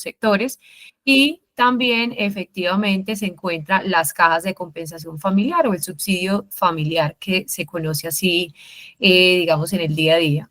sectores, y también efectivamente se encuentran las cajas de compensación familiar o el subsidio familiar, que se conoce así, digamos, en el día a día.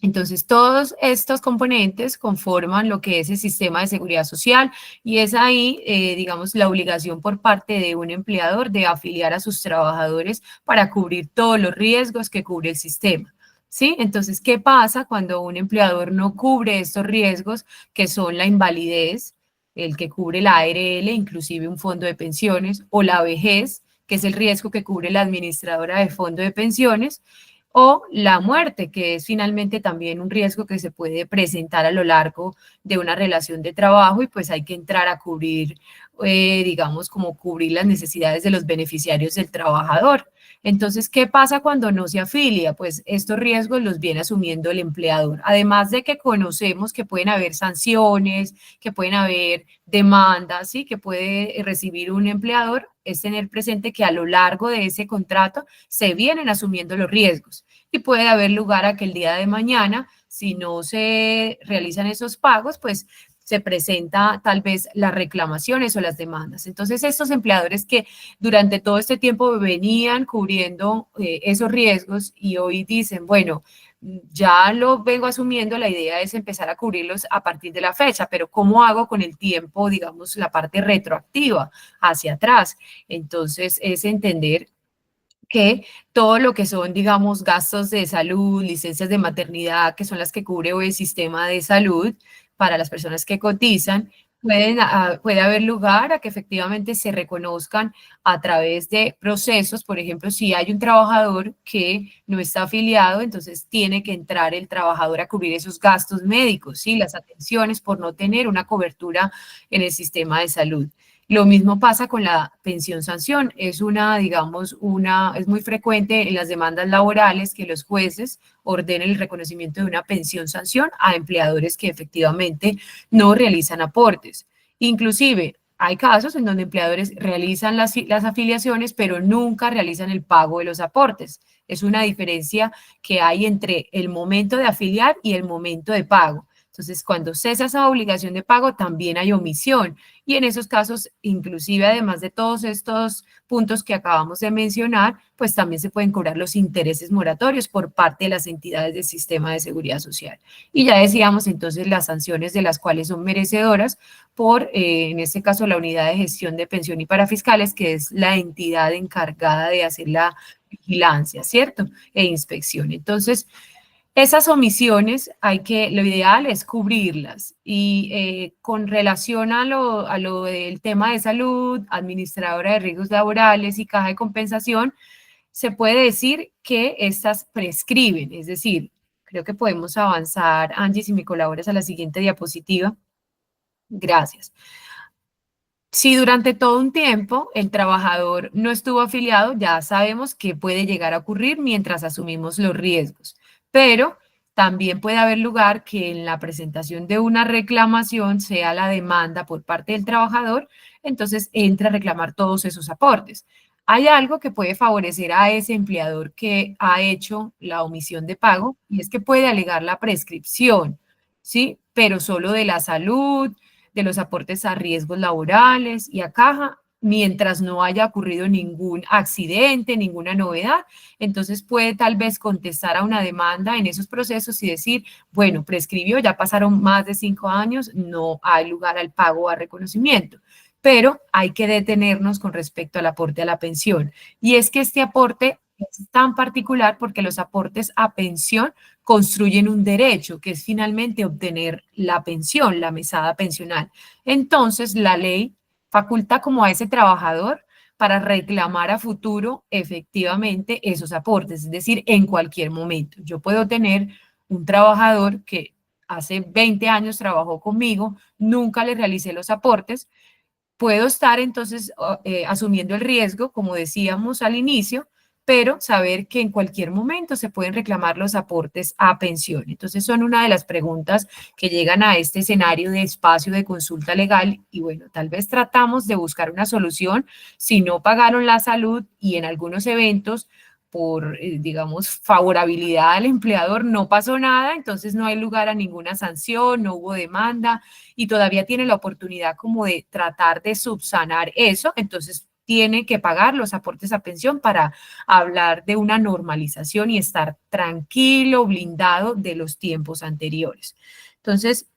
Entonces, todos estos componentes conforman lo que es el sistema de seguridad social y es ahí, digamos, la obligación por parte de un empleador de afiliar a sus trabajadores para cubrir todos los riesgos que cubre el sistema. ¿Sí? Entonces, ¿qué pasa cuando un empleador no cubre estos riesgos, que son la invalidez, el que cubre la ARL, inclusive un fondo de pensiones, o la vejez, que es el riesgo que cubre la administradora de fondo de pensiones, o la muerte, que es finalmente también un riesgo que se puede presentar a lo largo de una relación de trabajo y pues hay que entrar a cubrir, digamos, como cubrir las necesidades de los beneficiarios del trabajador. Entonces, ¿qué pasa cuando no se afilia? Pues estos riesgos los viene asumiendo el empleador. Además de que conocemos que pueden haber sanciones, que pueden haber demandas, ¿sí? Que puede recibir un empleador, es tener presente que a lo largo de ese contrato se vienen asumiendo los riesgos y puede haber lugar a que el día de mañana, si no se realizan esos pagos, pues se presenta tal vez las reclamaciones o las demandas. Entonces, estos empleadores que durante todo este tiempo venían cubriendo esos riesgos y hoy dicen, bueno, ya lo vengo asumiendo, la idea es empezar a cubrirlos a partir de la fecha, pero ¿cómo hago con el tiempo, digamos, la parte retroactiva hacia atrás? Entonces, es entender que todo lo que son, digamos, gastos de salud, licencias de maternidad, que son las que cubre hoy el sistema de salud para las personas que cotizan, puede haber lugar a que efectivamente se reconozcan a través de procesos. Por ejemplo, si hay un trabajador que no está afiliado, entonces tiene que entrar el trabajador a cubrir esos gastos médicos, ¿sí? Las atenciones por no tener una cobertura en el sistema de salud. Lo mismo pasa con la pensión sanción. Es una, digamos, es muy frecuente en las demandas laborales que los jueces ordenen el reconocimiento de una pensión sanción a empleadores que efectivamente no realizan aportes. Inclusive, hay casos en donde empleadores realizan las afiliaciones, pero nunca realizan el pago de los aportes. Es una diferencia que hay entre el momento de afiliar y el momento de pago. Entonces, cuando cesa esa obligación de pago, también hay omisión. Y en esos casos, inclusive, además de todos estos puntos que acabamos de mencionar, pues también se pueden cobrar los intereses moratorios por parte de las entidades del sistema de seguridad social. Y ya decíamos entonces las sanciones de las cuales son merecedoras por, en este caso, la Unidad de Gestión de Pensión y Parafiscales, que es la entidad encargada de hacer la vigilancia, ¿cierto? E inspección. Entonces, esas omisiones lo ideal es cubrirlas y con relación a lo del tema de salud, administradora de riesgos laborales y caja de compensación, se puede decir que estas prescriben, es decir, creo que podemos avanzar, Angie, si me colaboras a la siguiente diapositiva. Gracias. Si durante todo un tiempo el trabajador no estuvo afiliado, ya sabemos que puede llegar a ocurrir mientras asumimos los riesgos, pero también puede haber lugar que en la presentación de una reclamación sea la demanda por parte del trabajador, entonces entra a reclamar todos esos aportes. Hay algo que puede favorecer a ese empleador que ha hecho la omisión de pago y es que puede alegar la prescripción, ¿sí? Pero solo de la salud, de los aportes a riesgos laborales y a caja, mientras no haya ocurrido ningún accidente, ninguna novedad. Entonces puede tal vez contestar a una demanda en esos procesos y decir, bueno, prescribió, ya pasaron más de 5 años, no hay lugar al pago o al reconocimiento. Pero hay que detenernos con respecto al aporte a la pensión. Y es que este aporte es tan particular porque los aportes a pensión construyen un derecho, que es finalmente obtener la pensión, la mesada pensional. Entonces, la ley faculta como a ese trabajador para reclamar a futuro efectivamente esos aportes, es decir, en cualquier momento. Yo puedo tener un trabajador que hace 20 años trabajó conmigo, nunca le realicé los aportes, puedo estar entonces asumiendo el riesgo, como decíamos al inicio, pero saber que en cualquier momento se pueden reclamar los aportes a pensión. Entonces son una de las preguntas que llegan a este escenario de espacio de consulta legal y bueno, tal vez tratamos de buscar una solución si no pagaron la salud y en algunos eventos digamos, favorabilidad al empleador, no pasó nada, entonces no hay lugar a ninguna sanción, no hubo demanda y todavía tiene la oportunidad como de tratar de subsanar eso, entonces tiene que pagar los aportes a pensión para hablar de una normalización y estar tranquilo, blindado de los tiempos anteriores. Entonces,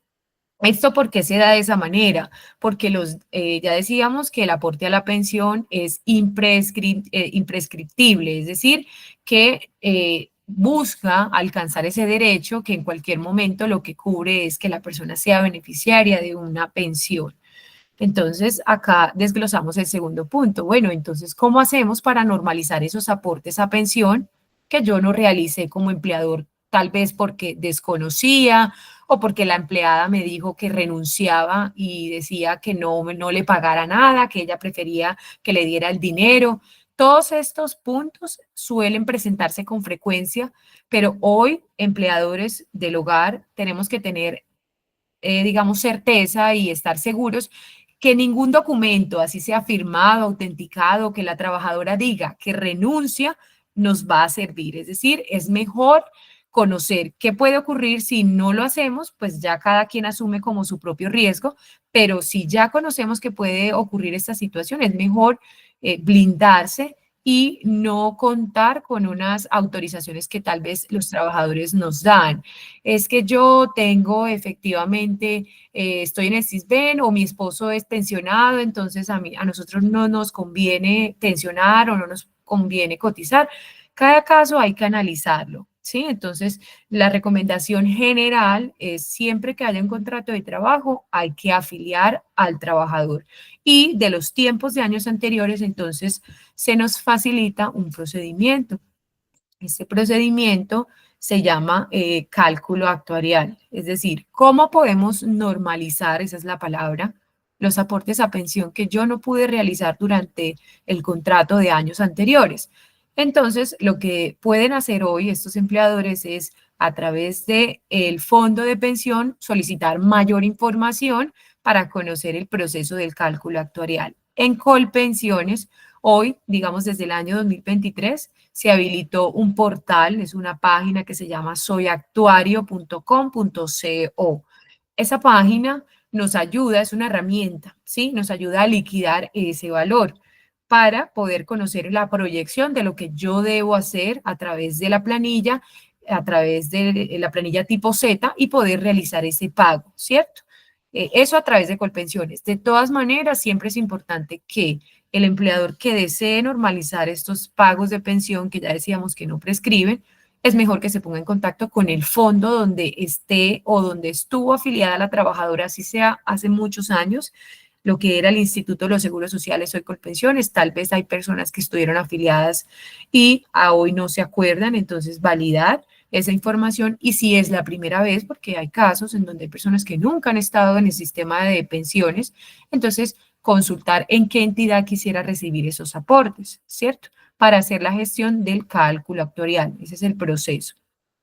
¿esto por qué se da de esa manera? Porque ya decíamos que el aporte a la pensión es imprescriptible, es decir, que busca alcanzar ese derecho que en cualquier momento lo que cubre es que la persona sea beneficiaria de una pensión. Entonces, acá desglosamos el segundo punto. Bueno, entonces, ¿cómo hacemos para normalizar esos aportes a pensión que yo no realicé como empleador, tal vez porque desconocía o porque la empleada me dijo que renunciaba y decía que no le pagara nada, que ella prefería que le diera el dinero? Todos estos puntos suelen presentarse con frecuencia, pero hoy, empleadores del hogar, tenemos que tener digamos, certeza y estar seguros que ningún documento, así sea firmado, autenticado, que la trabajadora diga que renuncia, nos va a servir. Es decir, es mejor conocer qué puede ocurrir si no lo hacemos, pues ya cada quien asume como su propio riesgo, pero si ya conocemos que puede ocurrir esta situación, es mejor blindarse y no contar con unas autorizaciones que tal vez los trabajadores nos dan. Es que yo tengo efectivamente, estoy en el CISBEN o mi esposo es pensionado, entonces a nosotros no nos conviene pensionar o no nos conviene cotizar. Cada caso hay que analizarlo, ¿sí? Entonces, la recomendación general es siempre que haya un contrato de trabajo, hay que afiliar al trabajador. Y de los tiempos de años anteriores, entonces, se nos facilita un procedimiento. Este procedimiento se llama cálculo actuarial, es decir, cómo podemos normalizar, esa es la palabra, los aportes a pensión que yo no pude realizar durante el contrato de años anteriores. Entonces, lo que pueden hacer hoy estos empleadores es a través del fondo de pensión solicitar mayor información para conocer el proceso del cálculo actuarial. En Colpensiones, hoy, digamos desde el año 2023, se habilitó un portal, es una página que se llama soyactuario.com.co. Esa página nos ayuda, es una herramienta, ¿sí? Nos ayuda a liquidar ese valor para poder conocer la proyección de lo que yo debo hacer a través de la planilla, a través de la planilla tipo Z y poder realizar ese pago, ¿cierto? Eso a través de Colpensiones. De todas maneras, siempre es importante que el empleador que desee normalizar estos pagos de pensión, que ya decíamos que no prescriben, es mejor que se ponga en contacto con el fondo donde esté o donde estuvo afiliada la trabajadora, así sea hace muchos años, lo que era el Instituto de los Seguros Sociales, hoy Colpensiones. Tal vez hay personas que estuvieron afiliadas y a hoy no se acuerdan, entonces validar esa información y si es la primera vez, porque hay casos en donde hay personas que nunca han estado en el sistema de pensiones, entonces consultar en qué entidad quisiera recibir esos aportes, ¿cierto? Para hacer la gestión del cálculo actuarial. Ese es el proceso.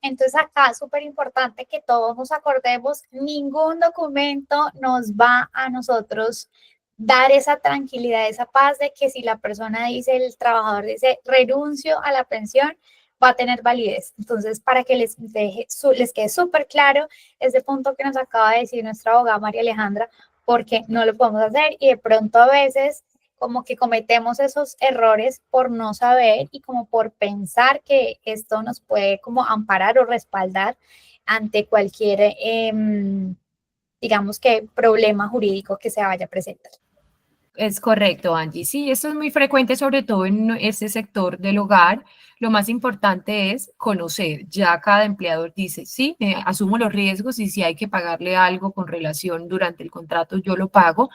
Entonces acá es súper importante que todos nos acordemos, ningún documento nos va a nosotros dar esa tranquilidad, esa paz de que si la persona dice, el trabajador dice, renuncio a la pensión, va a tener validez. Entonces, para que les quede súper claro ese punto que nos acaba de decir nuestra abogada María Alejandra, porque no lo podemos hacer y de pronto a veces como que cometemos esos errores por no saber y como por pensar que esto nos puede como amparar o respaldar ante cualquier, digamos que, problema jurídico que se vaya a presentar. Es correcto, Angie. Sí, esto es muy frecuente, sobre todo en ese sector del hogar. Lo más importante es conocer. Ya cada empleador dice, sí, asumo los riesgos y si hay que pagarle algo con relación durante el contrato, yo lo pago.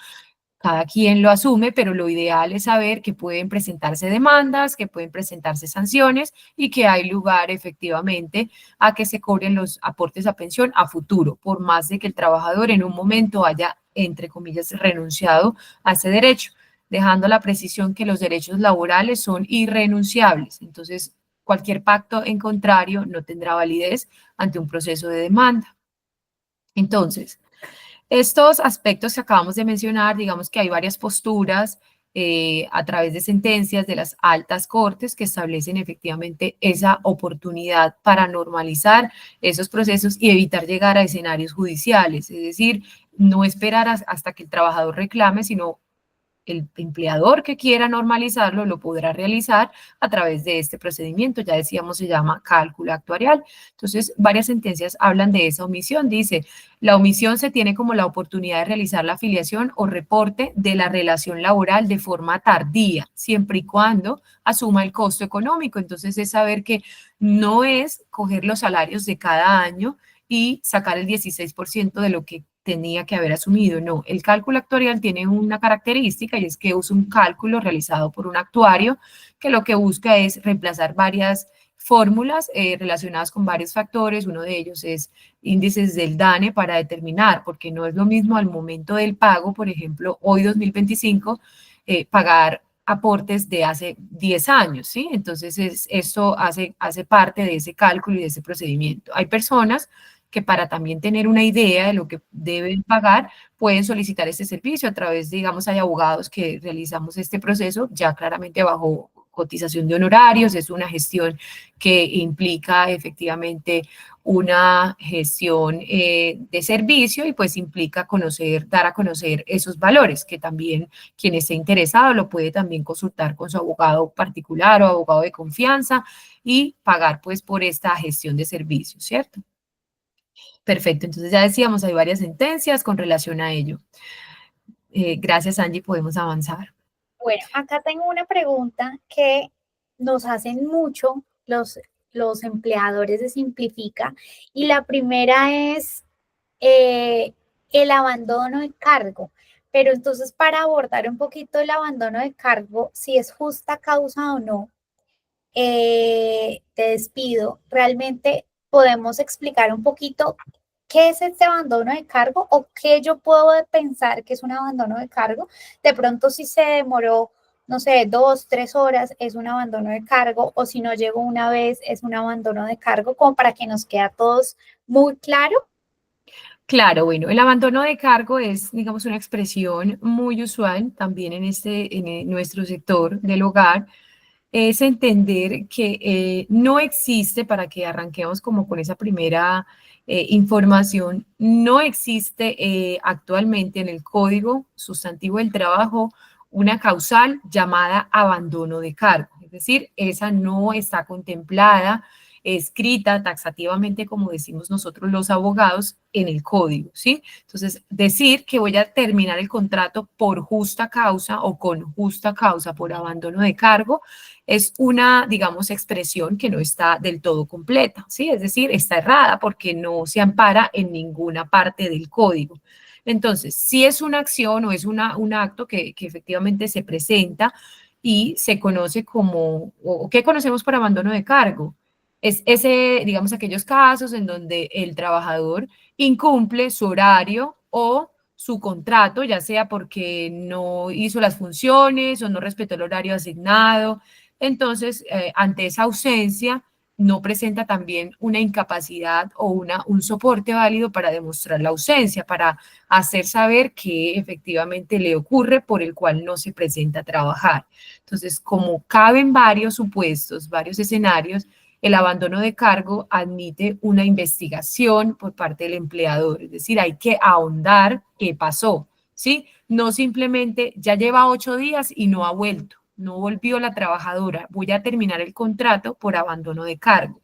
Cada quien lo asume, pero lo ideal es saber que pueden presentarse demandas, que pueden presentarse sanciones y que hay lugar efectivamente a que se cobren los aportes a pensión a futuro, por más de que el trabajador en un momento haya, entre comillas, renunciado a ese derecho, dejando la precisión que los derechos laborales son irrenunciables. Entonces, cualquier pacto en contrario no tendrá validez ante un proceso de demanda. Entonces, estos aspectos que acabamos de mencionar, digamos que hay varias posturas a través de sentencias de las altas cortes que establecen efectivamente esa oportunidad para normalizar esos procesos y evitar llegar a escenarios judiciales, es decir, no esperar hasta que el trabajador reclame, sino el empleador que quiera normalizarlo lo podrá realizar a través de este procedimiento. Ya decíamos, se llama cálculo actuarial. Entonces, varias sentencias hablan de esa omisión. Dice, la omisión se tiene como la oportunidad de realizar la afiliación o reporte de la relación laboral de forma tardía, siempre y cuando asuma el costo económico. Entonces, es saber que no es coger los salarios de cada año y sacar el 16% de lo que tenía que haber asumido. No, el cálculo actuarial tiene una característica y es que usa un cálculo realizado por un actuario que lo que busca es reemplazar varias fórmulas relacionadas con varios factores. Uno de ellos es índices del DANE para determinar, porque no es lo mismo al momento del pago, por ejemplo, hoy 2025, pagar aportes de hace 10 años, ¿sí? Entonces, esto hace parte de ese cálculo y de ese procedimiento. Hay personas que para también tener una idea de lo que deben pagar, pueden solicitar este servicio a través, digamos, hay abogados que realizamos este proceso ya claramente bajo cotización de honorarios, es una gestión que implica efectivamente una gestión de servicio y pues implica conocer, dar a conocer esos valores, que también quien esté interesado lo puede también consultar con su abogado particular o abogado de confianza y pagar pues por esta gestión de servicios, ¿cierto? Perfecto, entonces ya decíamos, hay varias sentencias con relación a ello. Gracias, Angie, podemos avanzar. Bueno, acá tengo una pregunta que nos hacen mucho los empleadores de Simplifica y la primera es el abandono de cargo. Pero entonces para abordar un poquito el abandono de cargo, si es justa causa o no, te despido, realmente podemos explicar un poquito qué es este abandono de cargo o qué yo puedo pensar que es un abandono de cargo. De pronto si se demoró, no sé, 2, 3 horas es un abandono de cargo o si no llegó una vez es un abandono de cargo, como para que nos quede a todos muy claro. Claro, bueno, el abandono de cargo es, digamos, una expresión muy usual también en nuestro sector del hogar, es entender que no existe, para que arranquemos como con esa primera información, no existe actualmente en el Código Sustantivo del Trabajo una causal llamada abandono de cargo. Es decir, esa no está contemplada, escrita taxativamente, como decimos nosotros los abogados, en el código, ¿sí? Entonces, decir que voy a terminar el contrato por justa causa o con justa causa por abandono de cargo es una, digamos, expresión que no está del todo completa, ¿sí? Es decir, está errada porque no se ampara en ninguna parte del código. Entonces, si es una acción o es un acto que efectivamente se presenta y se conoce como, o ¿qué conocemos por abandono de cargo? Es ese, digamos, aquellos casos en donde el trabajador incumple su horario o su contrato, ya sea porque no hizo las funciones o no respetó el horario asignado. Entonces, ante esa ausencia, no presenta también una incapacidad o un soporte válido para demostrar la ausencia, para hacer saber que efectivamente le ocurre por el cual no se presenta a trabajar. Entonces, como caben varios supuestos, varios escenarios, el abandono de cargo admite una investigación por parte del empleador, es decir, hay que ahondar qué pasó, ¿sí? No simplemente ya lleva 8 días y no ha vuelto, no volvió la trabajadora, voy a terminar el contrato por abandono de cargo.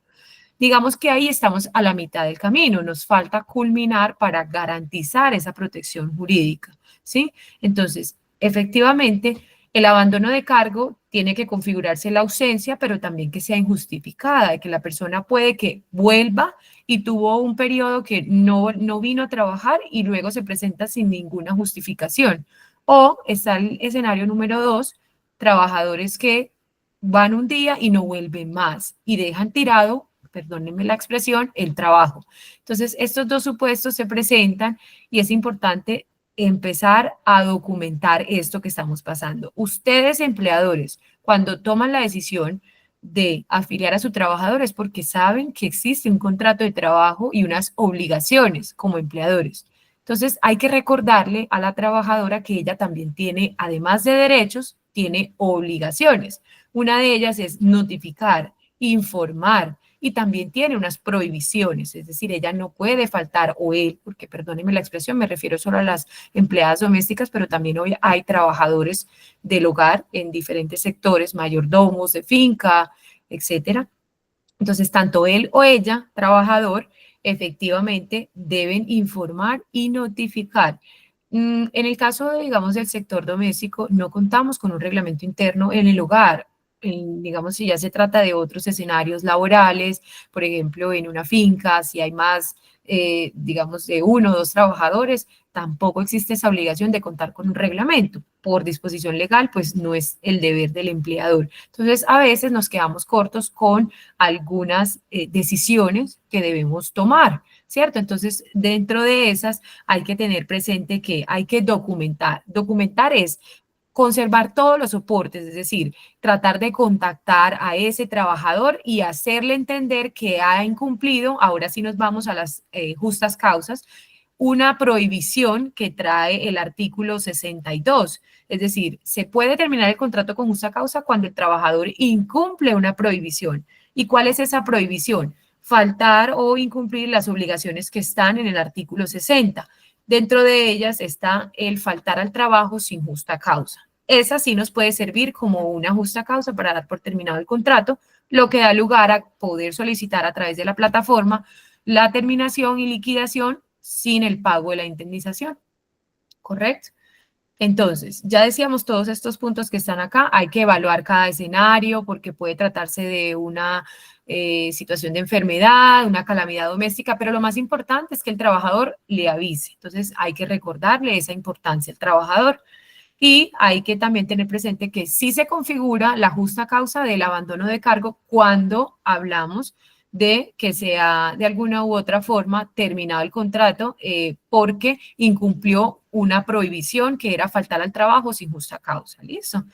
Digamos que ahí estamos a la mitad del camino, nos falta culminar para garantizar esa protección jurídica, ¿sí? Entonces, efectivamente, el abandono de cargo tiene que configurarse la ausencia, pero también que sea injustificada, de que la persona puede que vuelva y tuvo un periodo que no vino a trabajar y luego se presenta sin ninguna justificación. O está el escenario número 2, trabajadores que van un día y no vuelven más y dejan tirado, perdónenme la expresión, el trabajo. Entonces, estos dos supuestos se presentan y es importante empezar a documentar esto que estamos pasando. Ustedes, empleadores, cuando toman la decisión de afiliar a su trabajador es porque saben que existe un contrato de trabajo y unas obligaciones como empleadores. Entonces, hay que recordarle a la trabajadora que ella también tiene, además de derechos, tiene obligaciones. Una de ellas es notificar, informar, y también tiene unas prohibiciones, es decir, ella no puede faltar, o él, porque perdónenme la expresión, me refiero solo a las empleadas domésticas, pero también hoy hay trabajadores del hogar en diferentes sectores, mayordomos de finca, etcétera. Entonces, tanto él o ella, trabajador, efectivamente deben informar y notificar. En el caso de, digamos, del sector doméstico, no contamos con un reglamento interno en el hogar. Digamos, si ya se trata de otros escenarios laborales, por ejemplo, en una finca, si hay más, digamos, de uno o dos trabajadores, tampoco existe esa obligación de contar con un reglamento. Por disposición legal, pues no es el deber del empleador. Entonces, a veces nos quedamos cortos con algunas decisiones que debemos tomar, ¿cierto? Entonces, dentro de esas hay que tener presente que hay que documentar. Documentar es conservar todos los soportes, es decir, tratar de contactar a ese trabajador y hacerle entender que ha incumplido, ahora sí nos vamos a las justas causas, una prohibición que trae el artículo 62. Es decir, se puede terminar el contrato con justa causa cuando el trabajador incumple una prohibición. ¿Y cuál es esa prohibición? Faltar o incumplir las obligaciones que están en el artículo 60. Dentro de ellas está el faltar al trabajo sin justa causa. Esa sí nos puede servir como una justa causa para dar por terminado el contrato, lo que da lugar a poder solicitar a través de la plataforma la terminación y liquidación sin el pago de la indemnización. ¿Correcto? Entonces, ya decíamos todos estos puntos que están acá, hay que evaluar cada escenario porque puede tratarse de una situación de enfermedad, una calamidad doméstica, pero lo más importante es que el trabajador le avise. Entonces, hay que recordarle esa importancia al trabajador. Y hay que también tener presente que sí se configura la justa causa del abandono de cargo cuando hablamos de que sea de alguna u otra forma terminado el contrato porque incumplió una prohibición que era faltar al trabajo sin justa causa. ¿Listo?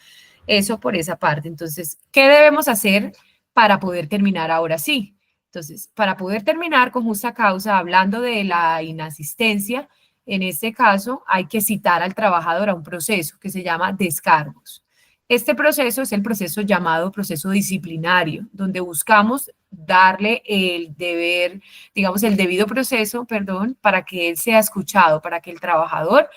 Eso por esa parte. Entonces, ¿qué debemos hacer para poder terminar ahora sí? Entonces, para poder terminar con justa causa, hablando de la inasistencia, en este caso hay que citar al trabajador a un proceso que se llama descargos. Este proceso es el proceso llamado proceso disciplinario, donde buscamos darle el deber, digamos, el debido proceso, perdón, para que él sea escuchado, para que el trabajador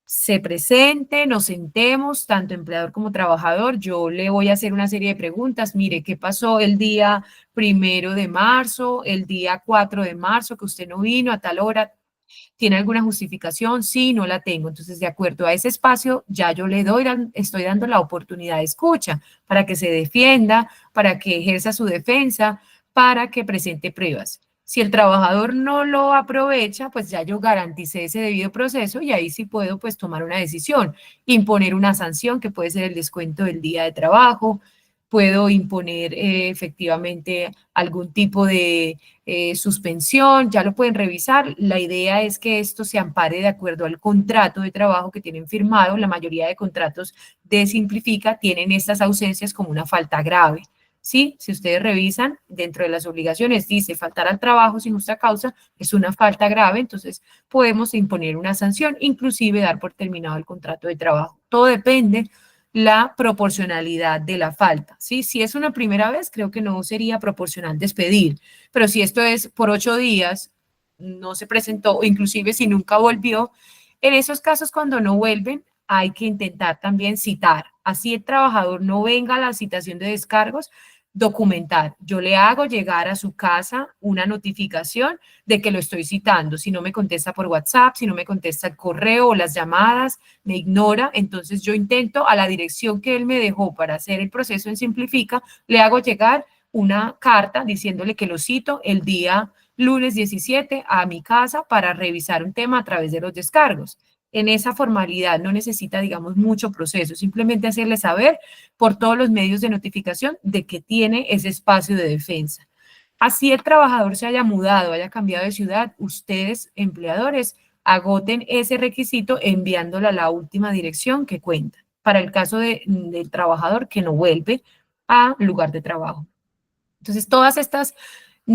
se presente, nos sentemos, tanto empleador como trabajador. Yo le voy a hacer una serie de preguntas. Mire, ¿qué pasó el día 1 de marzo, el día 4 de marzo que usted no vino a tal hora? ¿Tiene alguna justificación? Sí, no la tengo. Entonces, de acuerdo a ese espacio, ya yo le doy, estoy dando la oportunidad de escucha para que se defienda, para que ejerza su defensa, para que presente pruebas. Si el trabajador no lo aprovecha, pues ya yo garanticé ese debido proceso y ahí sí puedo pues tomar una decisión, imponer una sanción que puede ser el descuento del día de trabajo, puedo imponer efectivamente algún tipo de suspensión, ya lo pueden revisar. La idea es que esto se ampare de acuerdo al contrato de trabajo que tienen firmado. La mayoría de contratos de Simplifica tienen estas ausencias como una falta grave. Sí, si ustedes revisan, dentro de las obligaciones dice faltar al trabajo sin justa causa, es una falta grave, entonces podemos imponer una sanción, inclusive dar por terminado el contrato de trabajo. Todo depende la proporcionalidad de la falta, ¿sí? Si es una primera vez, creo que no sería proporcional despedir, pero si esto es por 8 días, no se presentó, o inclusive si nunca volvió, en esos casos cuando no vuelven, hay que intentar también citar. Así el trabajador no venga a la citación de descargos, documentar. Yo le hago llegar a su casa una notificación de que lo estoy citando. Si no me contesta por WhatsApp, si no me contesta el correo o las llamadas, me ignora, entonces yo intento a la dirección que él me dejó para hacer el proceso en Simplifica, le hago llegar una carta diciéndole que lo cito el día lunes 17 a mi casa para revisar un tema a través de los descargos. En esa formalidad no necesita, digamos, mucho proceso, simplemente hacerle saber por todos los medios de notificación de que tiene ese espacio de defensa. Así el trabajador se haya mudado, haya cambiado de ciudad, ustedes, empleadores, agoten ese requisito enviándolo a la última dirección que cuenta, para el caso del trabajador que no vuelve a lugar de trabajo. Entonces, todas estas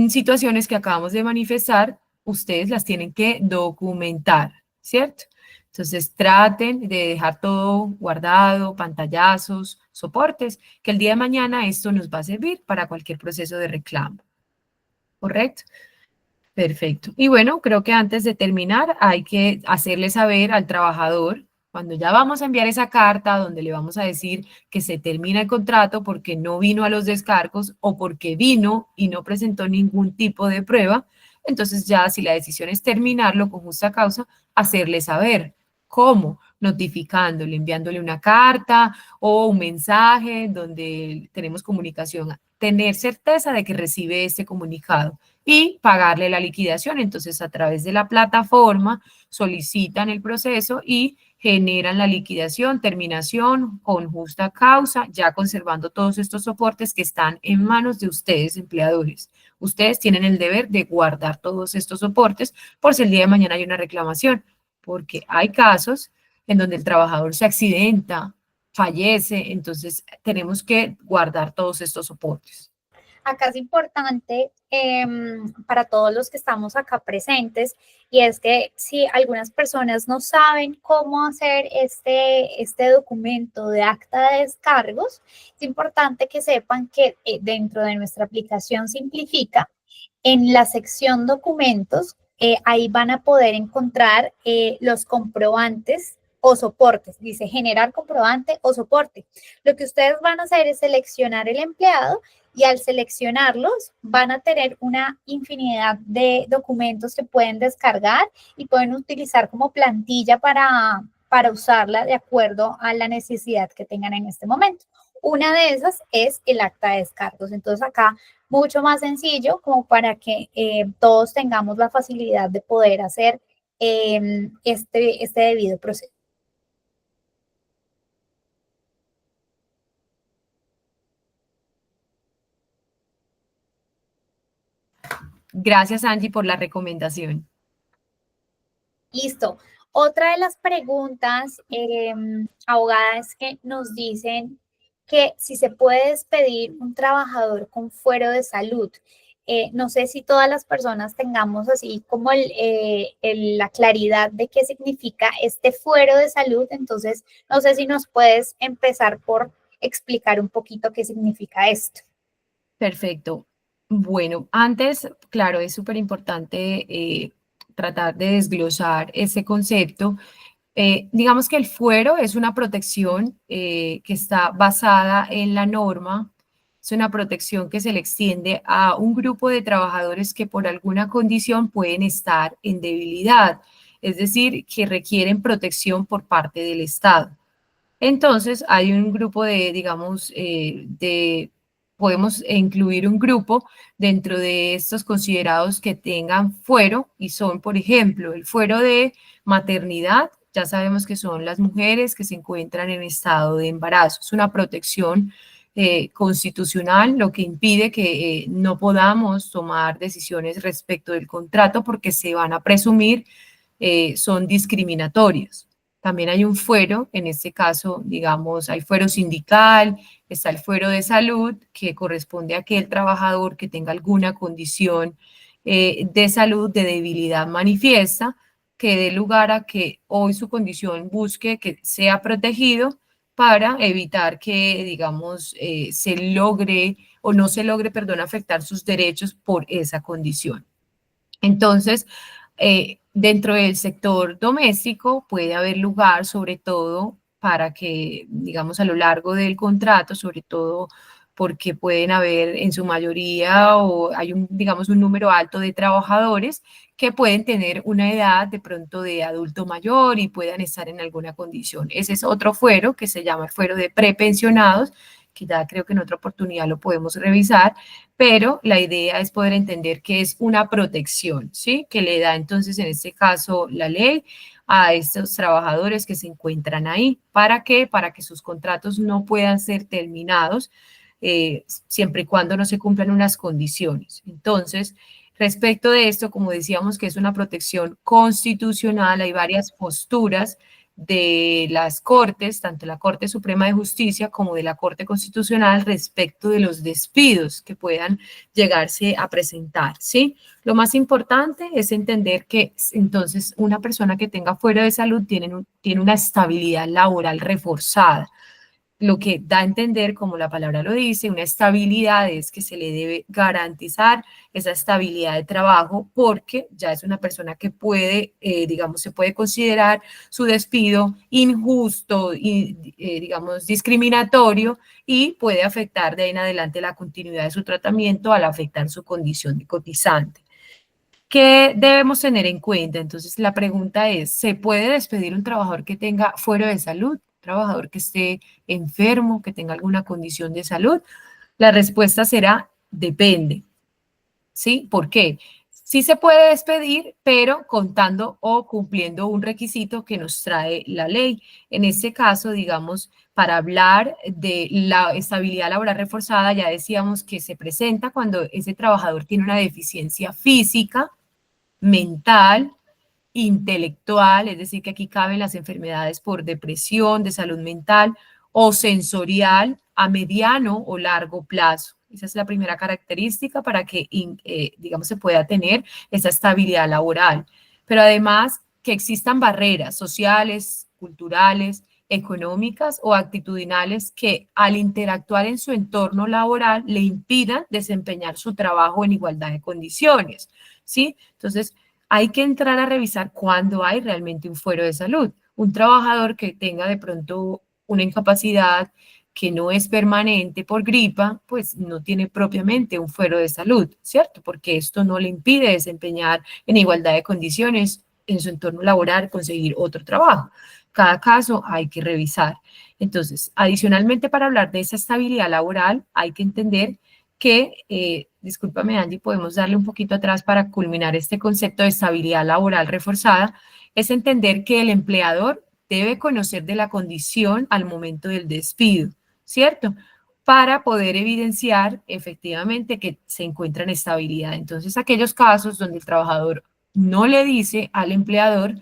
situaciones que acabamos de manifestar, ustedes las tienen que documentar, ¿cierto? Entonces traten de dejar todo guardado, pantallazos, soportes, que el día de mañana esto nos va a servir para cualquier proceso de reclamo, ¿correcto? Perfecto. Y bueno, creo que antes de terminar hay que hacerle saber al trabajador, cuando ya vamos a enviar esa carta donde le vamos a decir que se termina el contrato porque no vino a los descargos o porque vino y no presentó ningún tipo de prueba, entonces ya si la decisión es terminarlo con justa causa, hacerle saber. ¿Cómo? Notificándole, enviándole una carta o un mensaje donde tenemos comunicación. Tener certeza de que recibe este comunicado y pagarle la liquidación. Entonces, a través de la plataforma solicitan el proceso y generan la liquidación, terminación con justa causa, ya conservando todos estos soportes que están en manos de ustedes, empleadores. Ustedes tienen el deber de guardar todos estos soportes por si el día de mañana hay una reclamación, porque hay casos en donde el trabajador se accidenta, fallece, entonces tenemos que guardar todos estos soportes. Acá es importante para todos los que estamos acá presentes, y es que si algunas personas no saben cómo hacer este documento de acta de descargos, es importante que sepan que dentro de nuestra aplicación Simplifica, en la sección documentos, ahí van a poder encontrar los comprobantes o soportes. Dice generar comprobante o soporte. Lo que ustedes van a hacer es seleccionar el empleado, y al seleccionarlos van a tener una infinidad de documentos que pueden descargar y pueden utilizar como plantilla para usarla de acuerdo a la necesidad que tengan en este momento. Una de esas es el acta de descargos. Entonces acá mucho más sencillo como para que todos tengamos la facilidad de poder hacer este debido proceso. Gracias, Angie, por la recomendación. Listo. Otra de las preguntas, abogada, es que nos dicen que si se puede despedir un trabajador con fuero de salud. No sé si todas las personas tengamos así como la claridad de qué significa este fuero de salud. Entonces, no sé si nos puedes empezar por explicar un poquito qué significa esto. Perfecto. Bueno, antes, claro, es súper importante tratar de desglosar ese concepto. Digamos que el fuero es una protección que está basada en la norma, es una protección que se le extiende a un grupo de trabajadores que por alguna condición pueden estar en debilidad, es decir, que requieren protección por parte del Estado. Entonces, hay un grupo de, digamos, podemos incluir un grupo dentro de estos considerados que tengan fuero y son, por ejemplo, el fuero de maternidad. Ya sabemos que son las mujeres que se encuentran en estado de embarazo. Es una protección constitucional, lo que impide que no podamos tomar decisiones respecto del contrato porque se van a presumir son discriminatorias. También hay un fuero, en este caso, digamos, hay fuero sindical, está el fuero de salud, que corresponde a aquel trabajador que tenga alguna condición de salud, de debilidad manifiesta, que dé lugar a que hoy su condición busque que sea protegido para evitar que, digamos, se logre o no se logre, perdón, afectar sus derechos por esa condición. Entonces, dentro del sector doméstico puede haber lugar, sobre todo, para que, digamos, a lo largo del contrato, sobre todo porque pueden haber en su mayoría o hay un, digamos, un número alto de trabajadores que pueden tener una edad de pronto de adulto mayor y puedan estar en alguna condición. Ese es otro fuero que se llama el fuero de prepensionados, que ya creo que en otra oportunidad lo podemos revisar, pero la idea es poder entender que es una protección, ¿sí? Que le da entonces en este caso la ley a estos trabajadores que se encuentran ahí. ¿Para qué? Para que sus contratos no puedan ser terminados siempre y cuando no se cumplan unas condiciones. Entonces, respecto de esto, como decíamos que es una protección constitucional, hay varias posturas de las Cortes, tanto la Corte Suprema de Justicia como de la Corte Constitucional respecto de los despidos que puedan llegarse a presentar, ¿sí? Lo más importante es entender que entonces una persona que tenga fuero de salud tiene una estabilidad laboral reforzada, lo que da a entender, como la palabra lo dice, una estabilidad es que se le debe garantizar esa estabilidad de trabajo porque ya es una persona que puede, digamos, se puede considerar su despido injusto y, digamos, discriminatorio y puede afectar de ahí en adelante la continuidad de su tratamiento al afectar su condición de cotizante. ¿Qué debemos tener en cuenta? Entonces, la pregunta es, ¿se puede despedir un trabajador que tenga fuero de salud? ¿Un trabajador que esté enfermo, que tenga alguna condición de salud? La respuesta será, depende. ¿Sí? ¿Por qué? Sí se puede despedir, pero contando o cumpliendo un requisito que nos trae la ley. En este caso, digamos, para hablar de la estabilidad laboral reforzada, ya decíamos que se presenta cuando ese trabajador tiene una deficiencia física, mental, intelectual, es decir, que aquí caben las enfermedades por depresión, de salud mental o sensorial a mediano o largo plazo. Esa es la primera característica para que, digamos, se pueda tener esa estabilidad laboral. Pero además, que existan barreras sociales, culturales, económicas o actitudinales que al interactuar en su entorno laboral le impidan desempeñar su trabajo en igualdad de condiciones, ¿sí? Entonces, hay que entrar a revisar cuándo hay realmente un fuero de salud. Un trabajador que tenga de pronto una incapacidad que no es permanente por gripa, pues no tiene propiamente un fuero de salud, ¿cierto? Porque esto no le impide desempeñar en igualdad de condiciones en su entorno laboral, conseguir otro trabajo. Cada caso hay que revisar. Entonces, adicionalmente para hablar de esa estabilidad laboral, hay que entender que, discúlpame Angie, podemos darle un poquito atrás para culminar este concepto de estabilidad laboral reforzada, es entender que el empleador debe conocer de la condición al momento del despido, ¿cierto? Para poder evidenciar efectivamente que se encuentra en estabilidad. Entonces, aquellos casos donde el trabajador no le dice al empleador,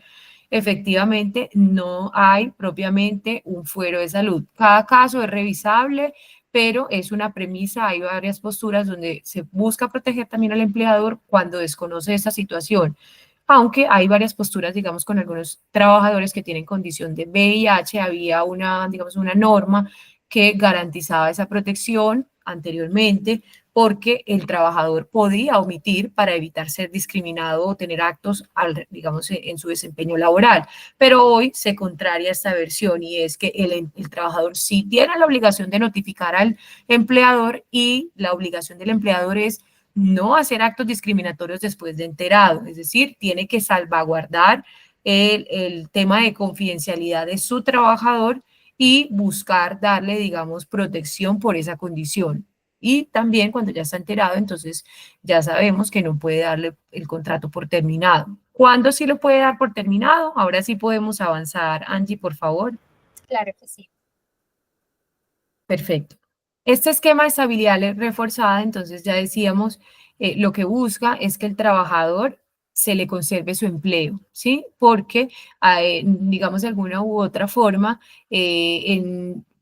efectivamente no hay propiamente un fuero de salud. Cada caso es revisable, pero es una premisa, hay varias posturas donde se busca proteger también al empleador cuando desconoce esta situación, aunque hay varias posturas, digamos, con algunos trabajadores que tienen condición de VIH, había una, digamos, una norma que garantizaba esa protección anteriormente, porque el trabajador podía omitir para evitar ser discriminado o tener actos, digamos, en su desempeño laboral. Pero hoy se contraria esta versión y es que el trabajador sí tiene la obligación de notificar al empleador y la obligación del empleador es no hacer actos discriminatorios después de enterado, es decir, tiene que salvaguardar el tema de confidencialidad de su trabajador y buscar darle, digamos, protección por esa condición. Y también cuando ya está enterado, entonces ya sabemos que no puede darle el contrato por terminado. ¿Cuándo sí lo puede dar por terminado? Ahora sí podemos avanzar. Angie, por favor. Claro que sí. Perfecto. Este esquema de estabilidad reforzada, entonces ya decíamos, lo que busca es que el trabajador se le conserve su empleo, ¿sí? Porque, digamos, de alguna u otra forma,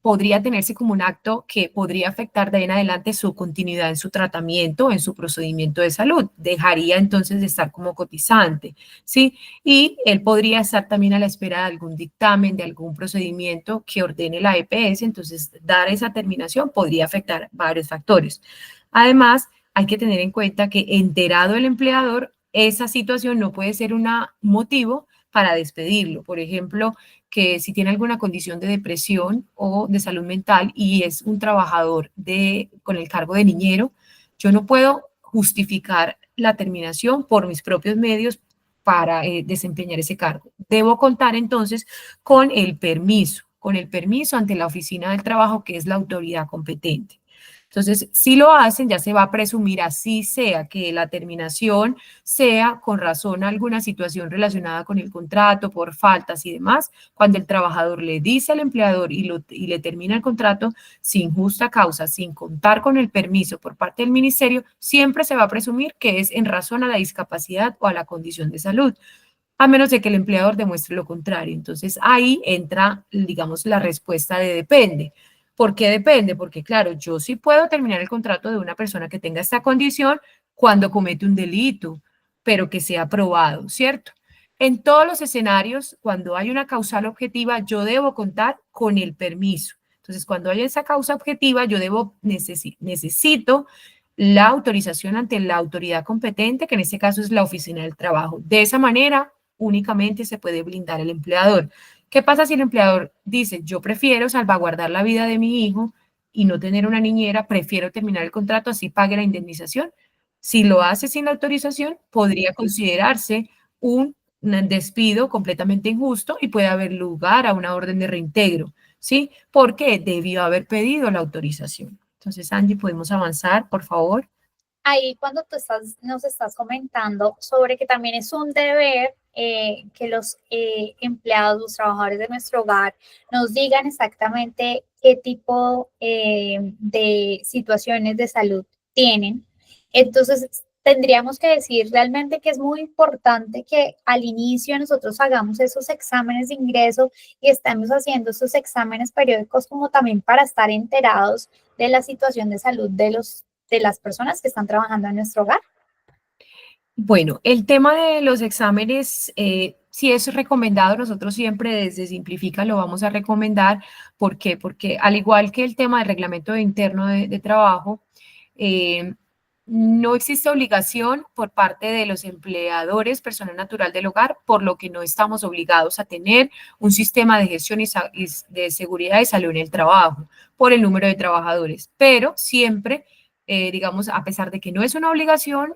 podría tenerse como un acto que podría afectar de ahí en adelante su continuidad en su tratamiento, en su procedimiento de salud. Dejaría entonces de estar como cotizante, ¿sí? Y él podría estar también a la espera de algún dictamen, de algún procedimiento que ordene la EPS, entonces dar esa terminación podría afectar varios factores. Además, hay que tener en cuenta que enterado el empleador, esa situación no puede ser un motivo para despedirlo. Por ejemplo, que si tiene alguna condición de depresión o de salud mental y es un trabajador con el cargo de niñero, yo no puedo justificar la terminación por mis propios medios para desempeñar ese cargo. Debo contar entonces con el permiso ante la oficina del trabajo, que es la autoridad competente. Entonces, si lo hacen, ya se va a presumir, así sea que la terminación sea con razón a alguna situación relacionada con el contrato, por faltas y demás, cuando el trabajador le dice al empleador y le termina el contrato sin justa causa, sin contar con el permiso por parte del ministerio, siempre se va a presumir que es en razón a la discapacidad o a la condición de salud. a menos de que el empleador demuestre lo contrario. Entonces ahí entra, digamos, la respuesta de depende. ¿Por qué depende? Porque claro, yo sí puedo terminar el contrato de una persona que tenga esta condición cuando comete un delito, pero que sea probado, ¿cierto? En todos los escenarios, cuando hay una causal objetiva, yo debo contar con el permiso. Entonces, cuando hay esa causa objetiva, yo necesito la autorización ante la autoridad competente, que en este caso es la oficina del trabajo. De esa manera, únicamente se puede blindar el empleador. ¿Qué pasa si el empleador dice, yo prefiero salvaguardar la vida de mi hijo y no tener una niñera, prefiero terminar el contrato, así pague la indemnización? Si lo hace sin la autorización, podría considerarse un despido completamente injusto y puede haber lugar a una orden de reintegro, ¿sí? Porque debió haber pedido la autorización. Entonces, Angie, ¿podemos avanzar, por favor? Ahí cuando nos estás comentando sobre que también es un deber que los empleados, los trabajadores de nuestro hogar nos digan exactamente qué tipo de situaciones de salud tienen. Entonces, tendríamos que decir realmente que es muy importante que al inicio nosotros hagamos esos exámenes de ingreso y estemos haciendo esos exámenes periódicos como también para estar enterados de la situación de salud de las personas que están trabajando en nuestro hogar. Bueno, el tema de los exámenes, sí es recomendado, nosotros siempre desde Simplifica lo vamos a recomendar. ¿Por qué? Porque al igual que el tema del reglamento interno de trabajo, eh, no existe obligación por parte de los empleadores, personal natural del hogar, por lo que no estamos obligados a tener un sistema de gestión y de seguridad y salud en el trabajo por el número de trabajadores. Pero siempre, digamos, a pesar de que no es una obligación,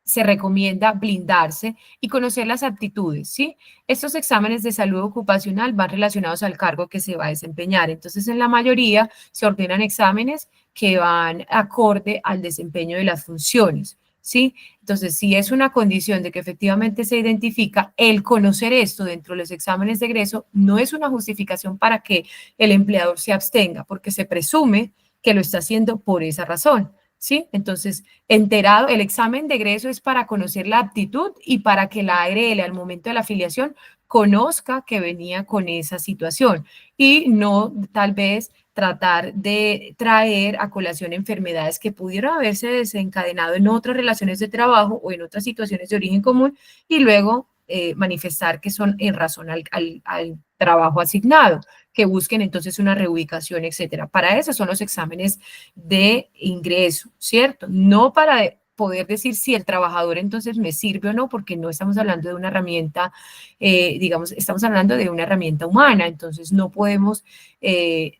se recomienda blindarse y conocer las aptitudes, ¿sí? Estos exámenes de salud ocupacional van relacionados al cargo que se va a desempeñar. Entonces, en la mayoría se ordenan exámenes que van acorde al desempeño de las funciones, ¿sí? Entonces, si es una condición de que efectivamente se identifica, el conocer esto dentro de los exámenes de egreso no es una justificación para que el empleador se abstenga, porque se presume que lo está haciendo por esa razón. ¿Sí? Entonces, enterado, el examen de egreso es para conocer la aptitud y para que la ARL al momento de la afiliación conozca que venía con esa situación y no tal vez tratar de traer a colación enfermedades que pudieron haberse desencadenado en otras relaciones de trabajo o en otras situaciones de origen común y luego manifestar que son en razón al trabajo asignado, que busquen entonces una reubicación, etcétera. Para eso son los exámenes de ingreso, ¿cierto? No para poder decir si el trabajador entonces me sirve o no, porque no estamos hablando de una herramienta, digamos, estamos hablando de una herramienta humana, entonces no podemos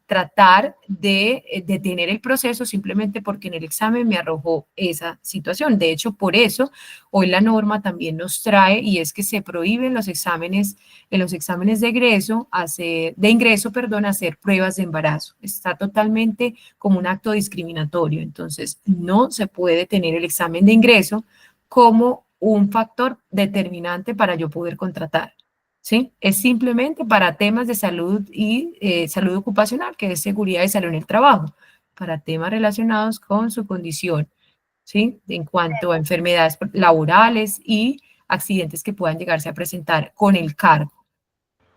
tratar de detener el proceso simplemente porque en el examen me arrojó esa situación. De hecho, por eso hoy la norma también nos trae y es que se prohíben los exámenes, en los exámenes de ingreso, perdón, hacer pruebas de embarazo. Está totalmente como un acto discriminatorio. Entonces, no se puede tener el examen de ingreso como un factor determinante para yo poder contratar. ¿Sí? Es simplemente para temas de salud y salud ocupacional, que es seguridad y salud en el trabajo, para temas relacionados con su condición, ¿sí? En cuanto a enfermedades laborales y accidentes que puedan llegarse a presentar con el cargo.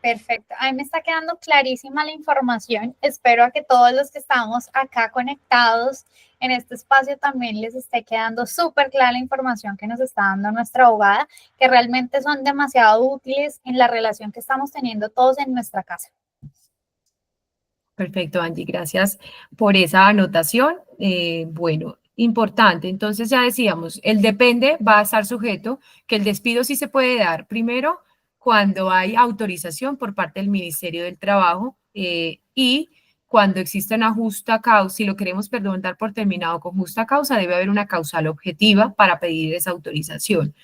Perfecto. A mí me está quedando clarísima la información. Espero a que todos los que estamos acá conectados en este espacio también les esté quedando súper clara la información que nos está dando nuestra abogada, que realmente son demasiado útiles en la relación que estamos teniendo todos en nuestra casa. Perfecto, Angie, gracias por esa anotación. Bueno, importante, entonces ya decíamos, el depende va a estar sujeto, que el despido sí se puede dar primero cuando hay autorización por parte del Ministerio del Trabajo y cuando existe una justa causa, si lo queremos, perdón, dar por terminado con justa causa, debe haber una causal objetiva para pedir esa autorización.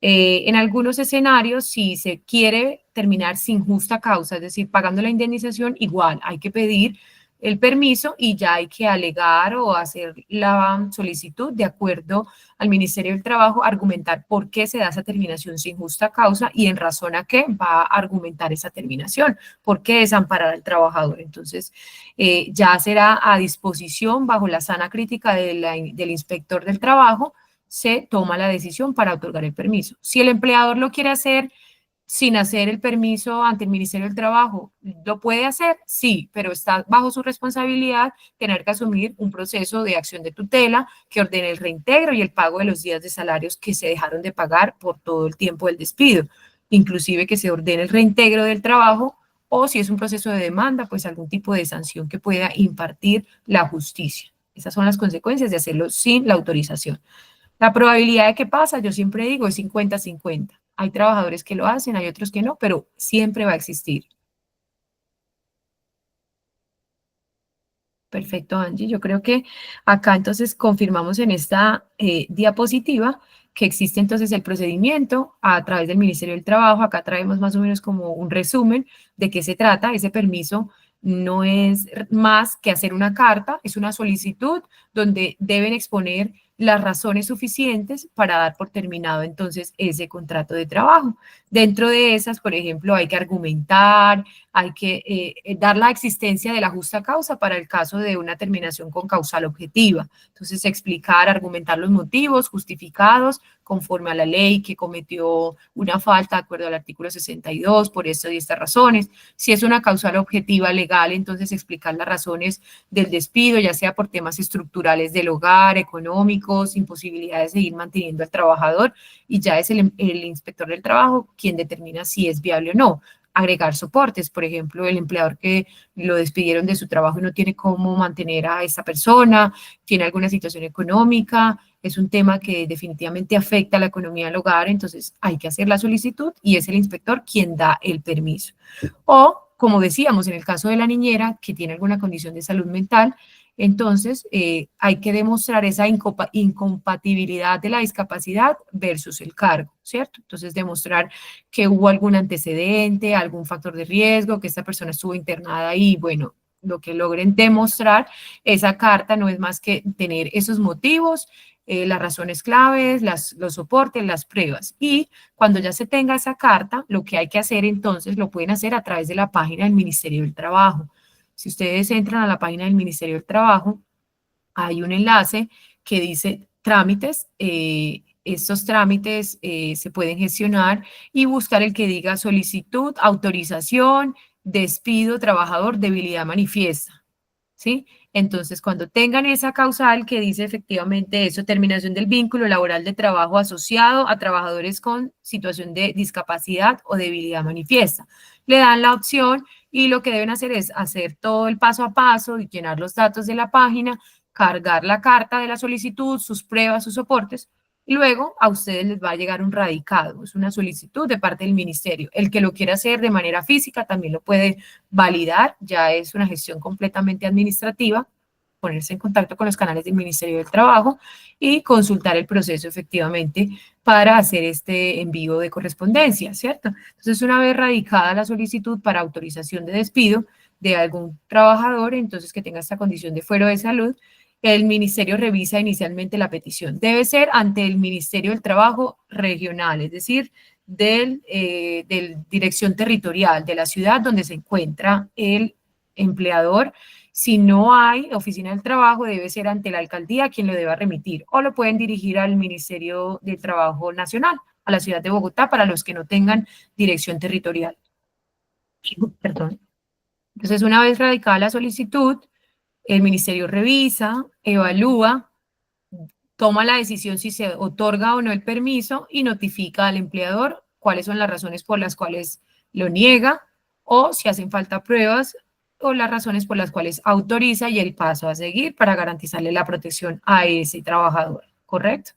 En algunos escenarios, si se quiere terminar sin justa causa, es decir, pagando la indemnización, igual hay que pedir el permiso y ya hay que alegar o hacer la solicitud de acuerdo al Ministerio del Trabajo, argumentar por qué se da esa terminación sin justa causa y en razón a qué va a argumentar esa terminación, por qué desamparar al trabajador. Entonces, ya será a disposición bajo la sana crítica del inspector del trabajo se toma la decisión para otorgar el permiso. Si el empleador lo quiere hacer sin hacer el permiso ante el Ministerio del Trabajo. ¿Lo puede hacer? Sí, pero está bajo su responsabilidad tener que asumir un proceso de acción de tutela que ordene el reintegro y el pago de los días de salarios que se dejaron de pagar por todo el tiempo del despido, inclusive que se ordene el reintegro del trabajo o si es un proceso de demanda, pues algún tipo de sanción que pueda impartir la justicia. Esas son las consecuencias de hacerlo sin la autorización. La probabilidad de que pasa, yo siempre digo, es 50-50. Hay trabajadores que lo hacen, hay otros que no, pero siempre va a existir. Perfecto, Angie. Yo creo que acá entonces confirmamos en esta diapositiva que existe entonces el procedimiento a través del Ministerio del Trabajo. Acá traemos más o menos como un resumen de qué se trata. Ese permiso no es más que hacer una carta, es una solicitud donde deben exponer las razones suficientes para dar por terminado entonces ese contrato de trabajo. Dentro de esas, por ejemplo, hay que argumentar, hay que dar la existencia de la justa causa para el caso de una terminación con causal objetiva. Entonces, explicar, argumentar los motivos justificados conforme a la ley que cometió una falta de acuerdo al artículo 62 por estas y estas razones. Si es una causal objetiva legal, entonces explicar las razones del despido, ya sea por temas estructurales del hogar, económicos, imposibilidad de seguir manteniendo al trabajador, y ya es el inspector del trabajo quien determina si es viable o no. Agregar soportes, por ejemplo, el empleador que lo despidieron de su trabajo y no tiene cómo mantener a esa persona, tiene alguna situación económica, es un tema que definitivamente afecta a la economía del hogar, entonces hay que hacer la solicitud y es el inspector quien da el permiso. O, como decíamos, en el caso de la niñera que tiene alguna condición de salud mental, entonces hay que demostrar esa incompatibilidad de la discapacidad versus el cargo, ¿cierto? Entonces demostrar que hubo algún antecedente, algún factor de riesgo, que esta persona estuvo internada y bueno, lo que logren demostrar, esa carta no es más que tener esos motivos, las razones claves, los soportes, las pruebas. Y cuando ya se tenga esa carta, lo que hay que hacer entonces lo pueden hacer a través de la página del Ministerio del Trabajo. Si ustedes entran a la página del Ministerio del Trabajo, hay un enlace que dice trámites. Estos trámites se pueden gestionar y buscar el que diga solicitud, autorización, despido, trabajador, debilidad manifiesta. ¿Sí? Entonces, cuando tengan esa causal que dice efectivamente eso, terminación del vínculo laboral de trabajo asociado a trabajadores con situación de discapacidad o debilidad manifiesta, le dan la opción y lo que deben hacer es hacer todo el paso a paso y llenar los datos de la página, cargar la carta de la solicitud, sus pruebas, sus soportes, y luego a ustedes les va a llegar un radicado, es una solicitud de parte del ministerio. El que lo quiera hacer de manera física también lo puede validar, ya es una gestión completamente administrativa, ponerse en contacto con los canales del Ministerio del Trabajo y consultar el proceso efectivamente para hacer este envío de correspondencia, ¿cierto? Entonces, una vez radicada la solicitud para autorización de despido de algún trabajador, entonces que tenga esta condición de fuero de salud, el ministerio revisa inicialmente la petición. Debe ser ante el Ministerio del Trabajo regional, es decir, del dirección territorial de la ciudad donde se encuentra el empleador. Si no hay oficina del trabajo, debe ser ante la alcaldía quien lo deba remitir o lo pueden dirigir al Ministerio del Trabajo Nacional, a la ciudad de Bogotá, para los que no tengan dirección territorial. Perdón. Entonces, una vez radicada la solicitud, el ministerio revisa, evalúa, toma la decisión si se otorga o no el permiso y notifica al empleador cuáles son las razones por las cuales lo niega o si hacen falta pruebas o las razones por las cuales autoriza y el paso a seguir para garantizarle la protección a ese trabajador, ¿correcto?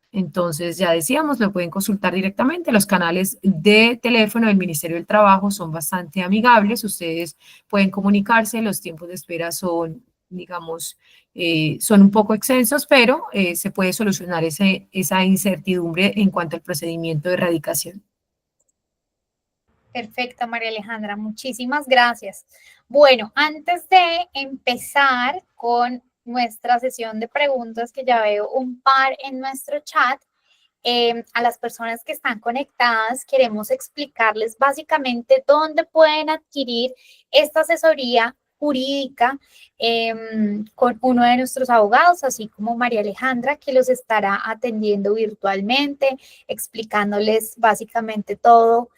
Entonces, ya decíamos, lo pueden consultar directamente. Los canales de teléfono del Ministerio del Trabajo son bastante amigables. Ustedes pueden comunicarse. Los tiempos de espera son, digamos, son un poco extensos, pero se puede solucionar esa incertidumbre en cuanto al procedimiento de erradicación. Perfecto, María Alejandra, muchísimas gracias. Bueno, antes de empezar con nuestra sesión de preguntas, que ya veo un par en nuestro chat, a las personas que están conectadas, queremos explicarles básicamente dónde pueden adquirir esta asesoría jurídica con uno de nuestros abogados, así como María Alejandra, que los estará atendiendo virtualmente, explicándoles básicamente todo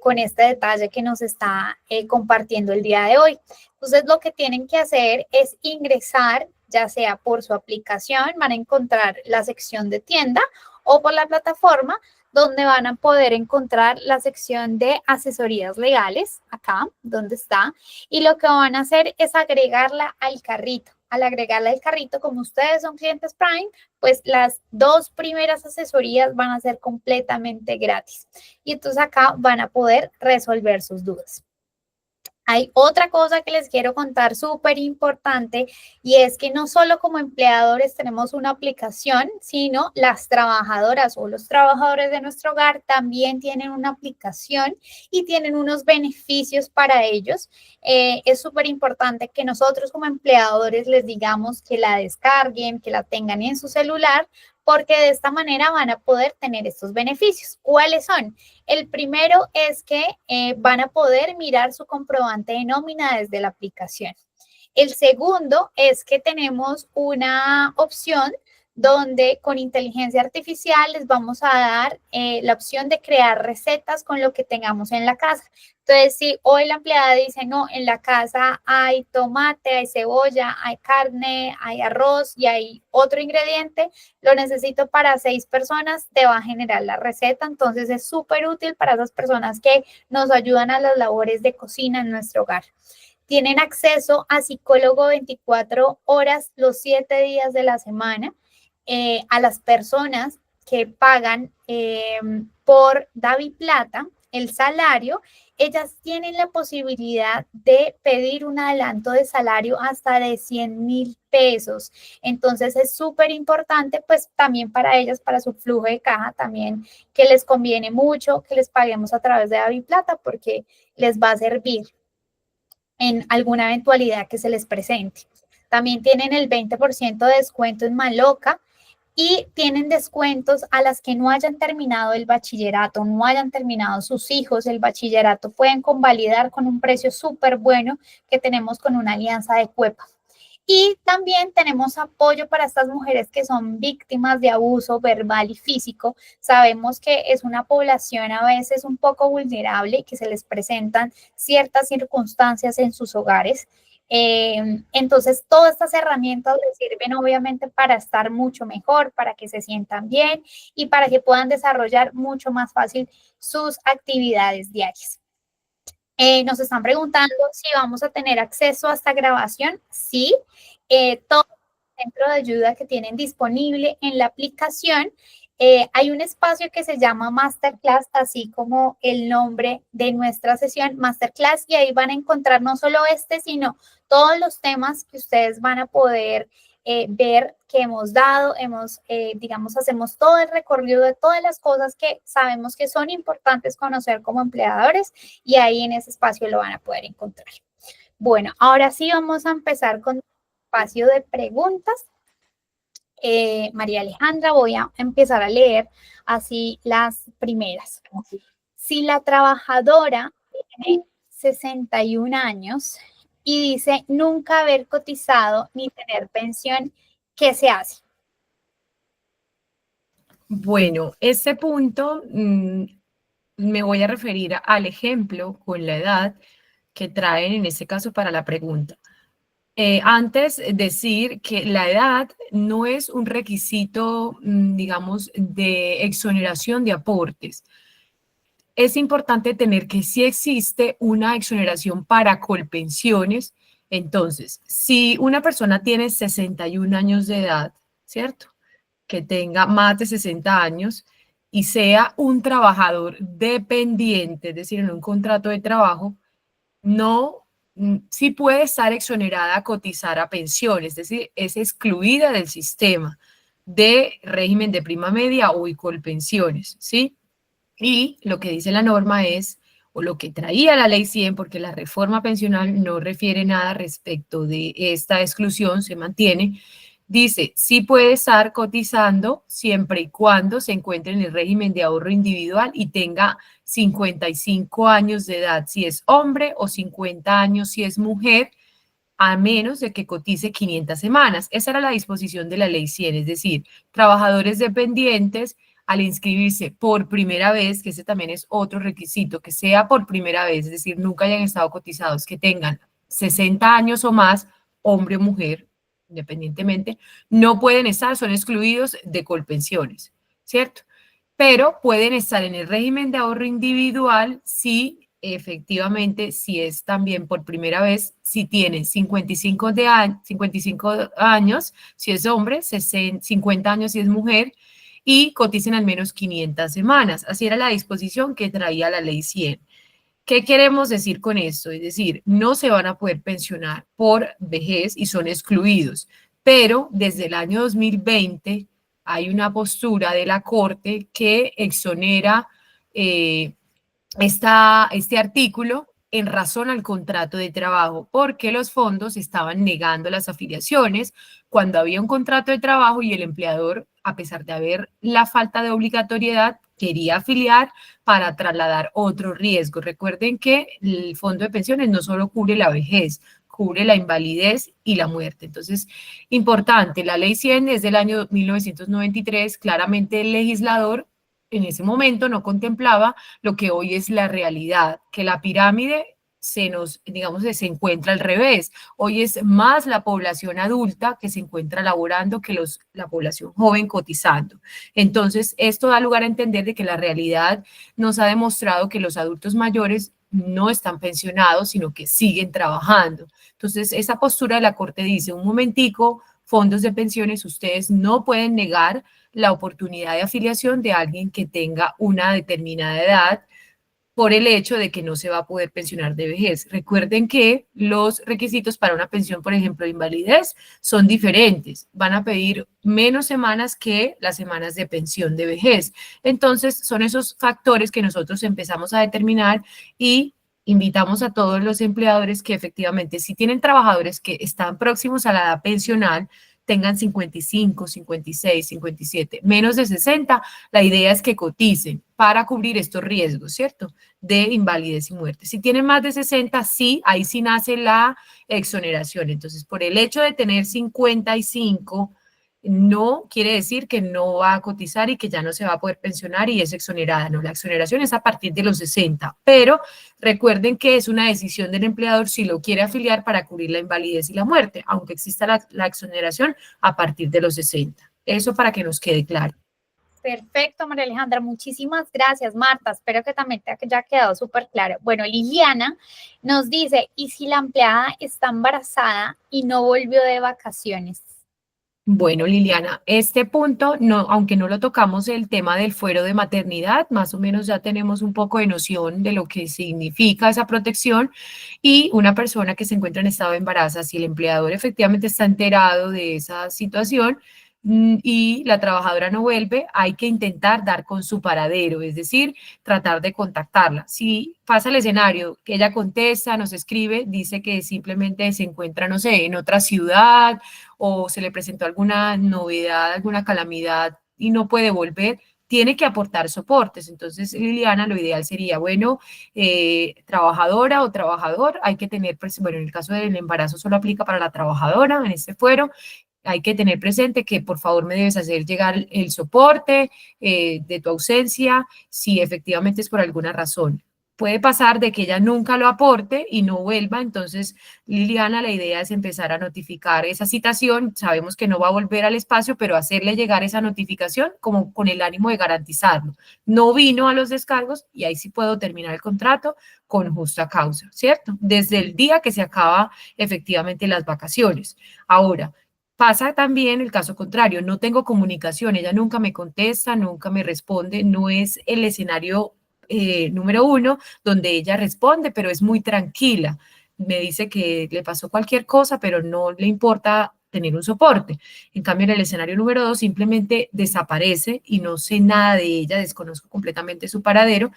con este detalle que nos está compartiendo el día de hoy. Entonces, lo que tienen que hacer es ingresar, ya sea por su aplicación, van a encontrar la sección de tienda o por la plataforma, donde van a poder encontrar la sección de asesorías legales, acá, donde está, y lo que van a hacer es agregarla al carrito. Al agregarla al carrito, como ustedes son clientes Prime, pues las 2 primeras asesorías van a ser completamente gratis. Y entonces acá van a poder resolver sus dudas. Hay otra cosa que les quiero contar súper importante y es que no solo como empleadores tenemos una aplicación, sino las trabajadoras o los trabajadores de nuestro hogar también tienen una aplicación y tienen unos beneficios para ellos. Es súper importante que nosotros como empleadores les digamos que la descarguen, que la tengan en su celular, porque de esta manera van a poder tener estos beneficios. ¿Cuáles son? El primero es que van a poder mirar su comprobante de nómina desde la aplicación. El segundo es que tenemos una opción donde con inteligencia artificial les vamos a dar la opción de crear recetas con lo que tengamos en la casa. Entonces, si hoy la empleada dice, no, en la casa hay tomate, hay cebolla, hay carne, hay arroz y hay otro ingrediente, lo necesito para 6 personas, te va a generar la receta. Entonces, es súper útil para esas personas que nos ayudan a las labores de cocina en nuestro hogar. Tienen acceso a psicólogo 24 horas los 7 días de la semana. A las personas que pagan por DaviPlata el salario, ellas tienen la posibilidad de pedir un adelanto de salario hasta de 100,000 pesos. Entonces es súper importante, pues también para ellas, para su flujo de caja, también que les conviene mucho que les paguemos a través de DaviPlata porque les va a servir en alguna eventualidad que se les presente. También tienen el 20% de descuento en Maloca y tienen descuentos a las que no hayan terminado el bachillerato, no hayan terminado sus hijos el bachillerato, pueden convalidar con un precio súper bueno que tenemos con una alianza de Cuepa. Y también tenemos apoyo para estas mujeres que son víctimas de abuso verbal y físico. Sabemos que es una población a veces un poco vulnerable y que se les presentan ciertas circunstancias en sus hogares. Entonces, todas estas herramientas les sirven obviamente para estar mucho mejor, para que se sientan bien y para que puedan desarrollar mucho más fácil sus actividades diarias. Nos están preguntando si vamos a tener acceso a esta grabación. Sí, todo el centro de ayuda que tienen disponible en la aplicación. Hay un espacio que se llama Masterclass, así como el nombre de nuestra sesión, Masterclass, y ahí van a encontrar no solo este, sino todos los temas que ustedes van a poder ver que hemos dado, digamos, hacemos todo el recorrido de todas las cosas que sabemos que son importantes conocer como empleadores y ahí en ese espacio lo van a poder encontrar. Bueno, ahora sí vamos a empezar con el espacio de preguntas. María Alejandra, voy a empezar a leer así las primeras. Si la trabajadora tiene 61 años y dice nunca haber cotizado ni tener pensión, ¿qué se hace? Bueno, este punto me voy a referir al ejemplo con la edad que traen en este caso para la pregunta. Antes, decir que la edad no es un requisito, digamos, de exoneración de aportes. Es importante tener que sí existe una exoneración para colpensiones. Entonces, si una persona tiene 61 años de edad, ¿cierto? Que tenga más de 60 años y sea un trabajador dependiente, es decir, en un contrato de trabajo, no, sí puede estar exonerada a cotizar a pensión, es decir, es excluida del sistema de régimen de prima media o y colpensiones, ¿sí? Y lo que dice la norma es, o lo que traía la ley 100, porque la reforma pensional no refiere nada respecto de esta exclusión, se mantiene, dice, sí puede estar cotizando siempre y cuando se encuentre en el régimen de ahorro individual y tenga 55 años de edad si es hombre o 50 años si es mujer, a menos de que cotice 500 semanas. Esa era la disposición de la ley 100, es decir, trabajadores dependientes al inscribirse por primera vez, que ese también es otro requisito, que sea por primera vez, es decir, nunca hayan estado cotizados, que tengan 60 años o más, hombre o mujer, independientemente, no pueden estar, son excluidos de Colpensiones, ¿cierto? Pero pueden estar en el régimen de ahorro individual si efectivamente, si es también por primera vez, si tiene 55 años, si es hombre, 50 años si es mujer, y coticen al menos 500 semanas. Así era la disposición que traía la ley 100. ¿Qué queremos decir con esto? Es decir, no se van a poder pensionar por vejez y son excluidos, pero desde el año 2020 hay una postura de la Corte que exonera eh, este artículo en razón al contrato de trabajo, porque los fondos estaban negando las afiliaciones cuando había un contrato de trabajo y el empleador, a pesar de haber la falta de obligatoriedad, quería afiliar para trasladar otro riesgo. Recuerden que el fondo de pensiones no solo cubre la vejez, cubre la invalidez y la muerte. Entonces, importante, la ley 100 es del año 1993, claramente el legislador en ese momento no contemplaba lo que hoy es la realidad, que la pirámide se nos, digamos, se encuentra al revés. Hoy es más la población adulta que se encuentra laborando que la población joven cotizando. Entonces, esto da lugar a entender de que la realidad nos ha demostrado que los adultos mayores no están pensionados, sino que siguen trabajando. Entonces, esa postura de la Corte dice, un momentico, fondos de pensiones, ustedes no pueden negar la oportunidad de afiliación de alguien que tenga una determinada edad por el hecho de que no se va a poder pensionar de vejez. Recuerden que los requisitos para una pensión, por ejemplo, de invalidez, son diferentes. Van a pedir menos semanas que las semanas de pensión de vejez. Entonces, son esos factores que nosotros empezamos a determinar y invitamos a todos los empleadores que efectivamente, si tienen trabajadores que están próximos a la edad pensional, tengan 55, 56, 57, menos de 60, la idea es que coticen para cubrir estos riesgos, ¿cierto? De invalidez y muerte. Si tienen más de 60, sí, ahí sí nace la exoneración. Entonces, por el hecho de tener 55, no quiere decir que no va a cotizar y que ya no se va a poder pensionar y es exonerada. No, la exoneración es a partir de los 60, pero recuerden que es una decisión del empleador si lo quiere afiliar para cubrir la invalidez y la muerte, aunque exista la exoneración a partir de los 60. Eso para que nos quede claro. Perfecto, María Alejandra, muchísimas gracias, Marta. Espero que también te haya quedado súper claro. Bueno, Liliana nos dice, ¿y si la empleada está embarazada y no volvió de vacaciones? Bueno, Liliana, este punto, no, aunque no lo tocamos el tema del fuero de maternidad, más o menos ya tenemos un poco de noción de lo que significa esa protección y una persona que se encuentra en estado de embarazo, si el empleador efectivamente está enterado de esa situación y la trabajadora no vuelve, hay que intentar dar con su paradero, es decir, tratar de contactarla. Si pasa el escenario que ella contesta, nos escribe, dice que simplemente se encuentra, no sé, en otra ciudad, o se le presentó alguna novedad, alguna calamidad y no puede volver, tiene que aportar soportes. Entonces, Liliana, lo ideal sería, bueno, trabajadora o trabajador, hay que tener, bueno, en el caso del embarazo solo aplica para la trabajadora, en este fuero, hay que tener presente que por favor me debes hacer llegar el soporte de tu ausencia si efectivamente es por alguna razón. Puede pasar de que ella nunca lo aporte y no vuelva, entonces Liliana, la idea es empezar a notificar esa citación, sabemos que no va a volver al espacio, pero hacerle llegar esa notificación como con el ánimo de garantizarlo. No vino a los descargos y ahí sí puedo terminar el contrato con justa causa, ¿cierto? Desde el día que se acaba efectivamente las vacaciones. Ahora, pasa también el caso contrario, no tengo comunicación, ella nunca me contesta, nunca me responde, no es el escenario número uno, donde ella responde, pero es muy tranquila. Me dice que le pasó cualquier cosa, pero no le importa tener un soporte. En cambio, en el escenario número dos, simplemente desaparece y no sé nada de ella, desconozco completamente su paradero.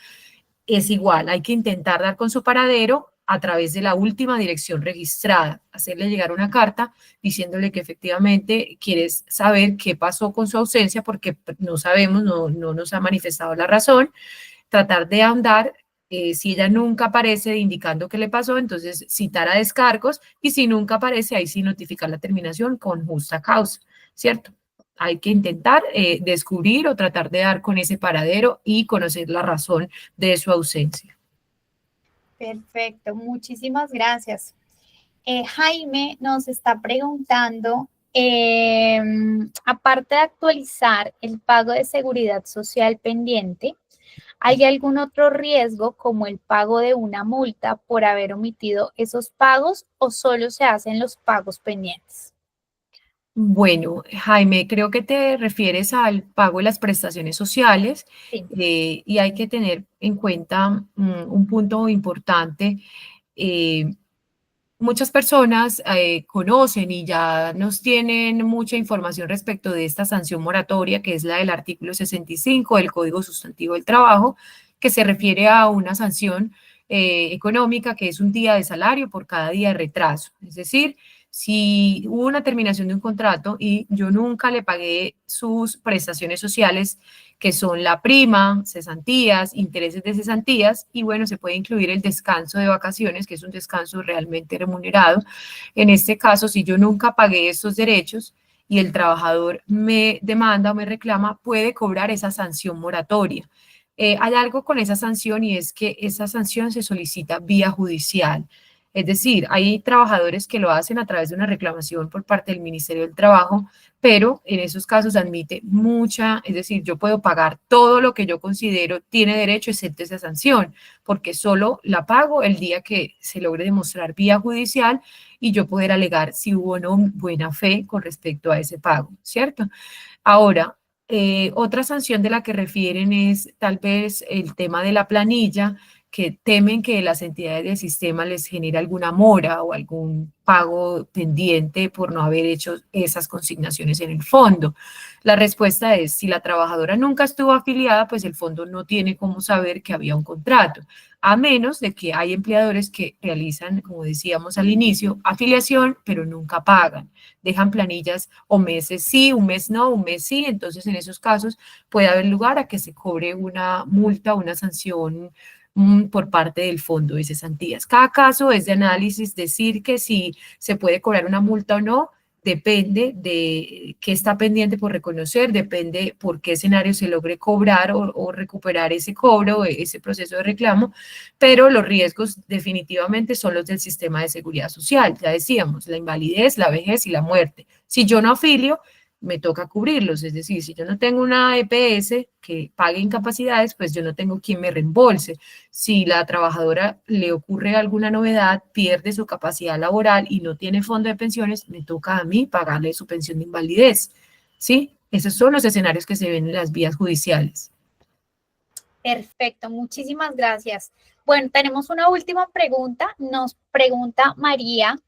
Es igual, hay que intentar dar con su paradero a través de la última dirección registrada, hacerle llegar una carta diciéndole que efectivamente quieres saber qué pasó con su ausencia porque no sabemos, no nos ha manifestado la razón, tratar de ahondar, si ella nunca aparece indicando qué le pasó, entonces citar a descargos y si nunca aparece, ahí sí notificar la terminación con justa causa, ¿cierto? hay que intentar descubrir o tratar de dar con ese paradero y conocer la razón de su ausencia. Perfecto, muchísimas gracias. Jaime nos está preguntando, aparte de actualizar el pago de seguridad social pendiente, ¿hay algún otro riesgo como el pago de una multa por haber omitido esos pagos o solo se hacen los pagos pendientes? Bueno, Jaime, creo que te refieres al pago de las prestaciones sociales Sí, y hay que tener en cuenta un punto importante. eh, Muchas personas conocen y ya nos tienen mucha información respecto de esta sanción moratoria, que es la del artículo 65 del Código Sustantivo del Trabajo, que se refiere a una sanción económica que es un día de salario por cada día de retraso. Es decir, si hubo una terminación de un contrato y yo nunca le pagué sus prestaciones sociales, que son la prima, cesantías, intereses de cesantías, y bueno, se puede incluir el descanso de vacaciones, que es un descanso realmente remunerado. En este caso, si yo nunca pagué estos derechos y el trabajador me demanda o me reclama, puede cobrar esa sanción moratoria. Hay algo con esa sanción y es que esa sanción se solicita vía judicial. Es decir, hay trabajadores que lo hacen a través de una reclamación por parte del Ministerio del Trabajo, pero en esos casos admite mucha, es decir, yo puedo pagar todo lo que yo considero tiene derecho, excepto esa sanción, porque solo la pago el día que se logre demostrar vía judicial y yo poder alegar si hubo o no buena fe con respecto a ese pago, ¿cierto? Ahora, otra sanción de la que refieren es tal vez el tema de la planilla, que temen que las entidades del sistema les genere alguna mora o algún pago pendiente por no haber hecho esas consignaciones en el fondo. La respuesta es, si la trabajadora nunca estuvo afiliada, pues el fondo no tiene cómo saber que había un contrato, a menos de que hay empleadores que realizan, como decíamos al inicio, afiliación, pero nunca pagan, dejan planillas o meses sí, un mes no, un mes sí, entonces en esos casos puede haber lugar a que se cobre una multa, una sanción por parte del fondo de cesantías. Cada caso es de análisis, decir que si se puede cobrar una multa o no, depende de qué está pendiente por reconocer, depende por qué escenario se logre cobrar o recuperar ese cobro, ese proceso de reclamo, pero los riesgos definitivamente son los del sistema de seguridad social. Ya decíamos, la invalidez, la vejez y la muerte. Si yo no afilio, me toca cubrirlos, es decir, si yo no tengo una EPS que pague incapacidades, pues yo no tengo quien me reembolse. Si la trabajadora le ocurre alguna novedad, pierde su capacidad laboral y no tiene fondo de pensiones, me toca a mí pagarle su pensión de invalidez. ¿Sí? Esos son los escenarios que se ven en las vías judiciales. perfecto, muchísimas gracias. Bueno, tenemos una última pregunta. Nos pregunta María,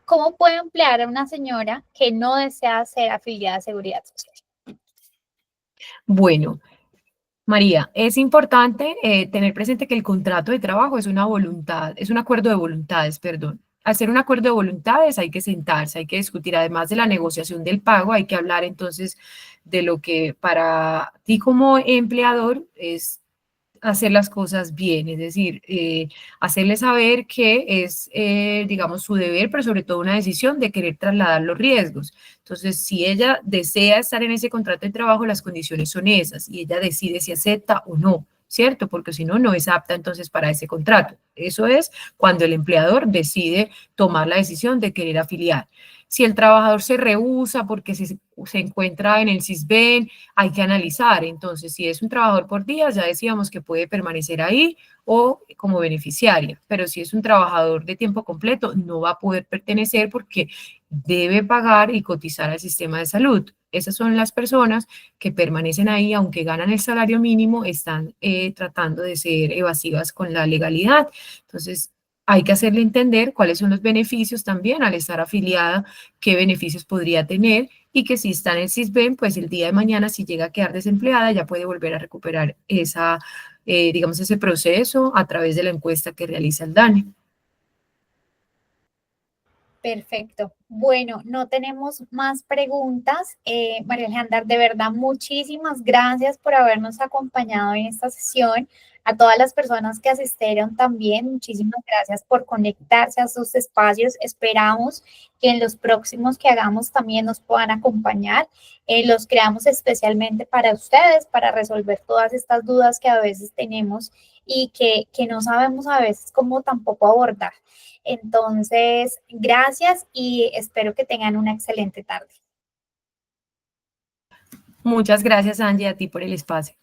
¿cómo puede emplear a una señora que no desea ser afiliada a Seguridad Social? Bueno, María, es importante tener presente que el contrato de trabajo es una voluntad, es un acuerdo de voluntades, perdón. Hacer un acuerdo de voluntades hay que sentarse, hay que discutir, además de la negociación del pago, hay que hablar entonces de lo que para ti como empleador es hacer las cosas bien, es decir, hacerle saber que es, digamos, su deber, pero sobre todo una decisión de querer trasladar los riesgos. Entonces, si ella desea estar en ese contrato de trabajo, las condiciones son esas y ella decide si acepta o no, ¿cierto? Porque si no, no es apta entonces para ese contrato. Eso es cuando el empleador decide tomar la decisión de querer afiliar. Si el trabajador se rehúsa porque se encuentra en el CISBEN, hay que analizar. Entonces, si es un trabajador por días, ya decíamos que puede permanecer ahí o como beneficiaria, pero si es un trabajador de tiempo completo, no va a poder pertenecer porque debe pagar y cotizar al sistema de salud. Esas son las personas que permanecen ahí, aunque ganan el salario mínimo, están tratando de ser evasivas con la legalidad. Entonces, hay que hacerle entender cuáles son los beneficios también al estar afiliada, qué beneficios podría tener y que si está en el CISBEN, pues el día de mañana, si llega a quedar desempleada, ya puede volver a recuperar esa, digamos, ese proceso a través de la encuesta que realiza el DANE. Perfecto. Bueno, no tenemos más preguntas. María Alejandra, de verdad, muchísimas gracias por habernos acompañado en esta sesión. A todas las personas que asistieron también, muchísimas gracias por conectarse a sus espacios. Esperamos que en los próximos que hagamos también nos puedan acompañar. Los creamos especialmente para ustedes, para resolver todas estas dudas que a veces tenemos y que no sabemos a veces cómo tampoco abordar. Entonces, gracias y espero que tengan una excelente tarde. Muchas gracias, Angie, a ti por el espacio.